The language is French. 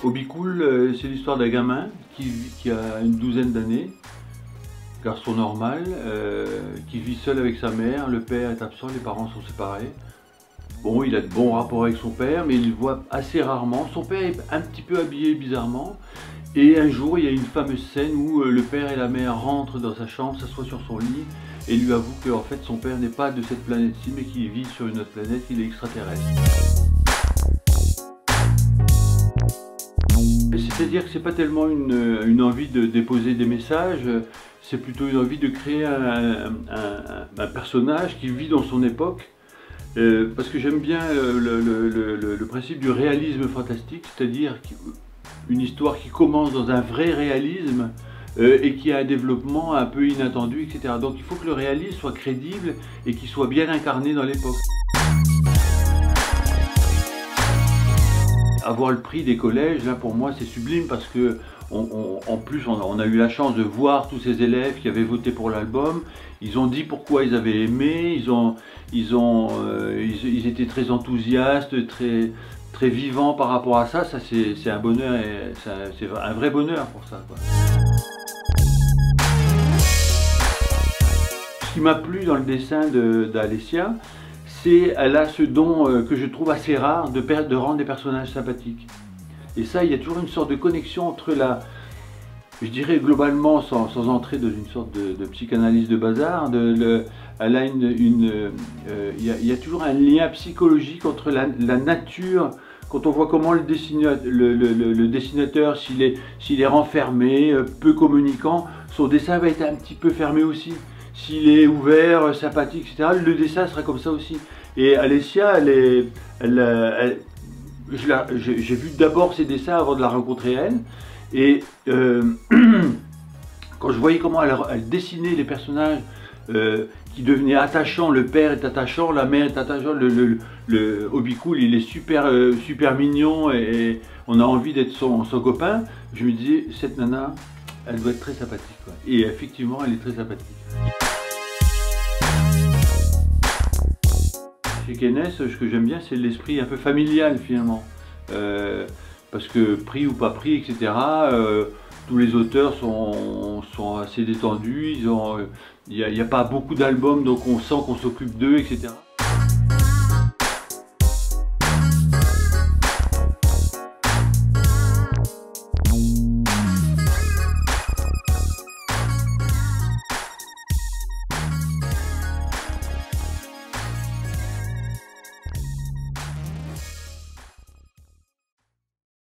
Hobby Cool, c'est l'histoire d'un gamin qui a une douzaine d'années, garçon normal, qui vit seul avec sa mère. Le père est absent, les parents sont séparés. Bon, il a de bons rapports avec son père, mais il le voit assez rarement. Son père est un petit peu habillé bizarrement. Et un jour, il y a une fameuse scène où le père et la mère rentrent dans sa chambre, s'assoient sur son lit et lui avouent que en fait, son père n'est pas de cette planète-ci, mais qu'il vit sur une autre planète, il est extraterrestre. C'est-à-dire que c'est pas tellement une envie de déposer des messages, c'est plutôt une envie de créer un personnage qui vit dans son époque. Parce que j'aime bien le principe du réalisme fantastique, c'est-à-dire une histoire qui commence dans un vrai réalisme et qui a un développement un peu inattendu, etc. Donc il faut que le réalisme soit crédible et qu'il soit bien incarné dans l'époque. Avoir le prix des collèges, là pour moi c'est sublime parce que en plus on a eu la chance de voir tous ces élèves qui avaient voté pour l'album. Ils ont dit pourquoi ils avaient aimé, ils étaient très enthousiastes, très vivants par rapport à ça. Ça c'est un bonheur, et c'est un vrai bonheur pour ça, quoi. Ce qui m'a plu dans le dessin d'Alessia, elle a ce don que je trouve assez rare de rendre des personnages sympathiques. Et ça, il y a toujours une sorte de connexion entre je dirais globalement, sans entrer dans une sorte de psychanalyse de bazar, il y a toujours un lien psychologique entre la nature. Quand on voit comment le dessinateur, s'il est renfermé, peu communicant, son dessin va être un petit peu fermé aussi. S'il est ouvert, sympathique, etc., le dessin sera comme ça aussi. Et Alessia, j'ai vu d'abord ses dessins avant de la rencontrer elle. Et quand je voyais comment elle dessinait les personnages qui devenaient attachants, le père est attachant, la mère est attachante, le Hobby Cool, il est super mignon et on a envie d'être son copain, je me disais, cette nana, elle doit être très sympathique, quoi. Et effectivement, elle est très sympathique. Chez Keynes, ce que j'aime bien, c'est l'esprit un peu familial finalement. Parce que pris ou pas pris, etc., tous les auteurs sont assez détendus, il n'y a pas beaucoup d'albums, donc on sent qu'on s'occupe d'eux, etc.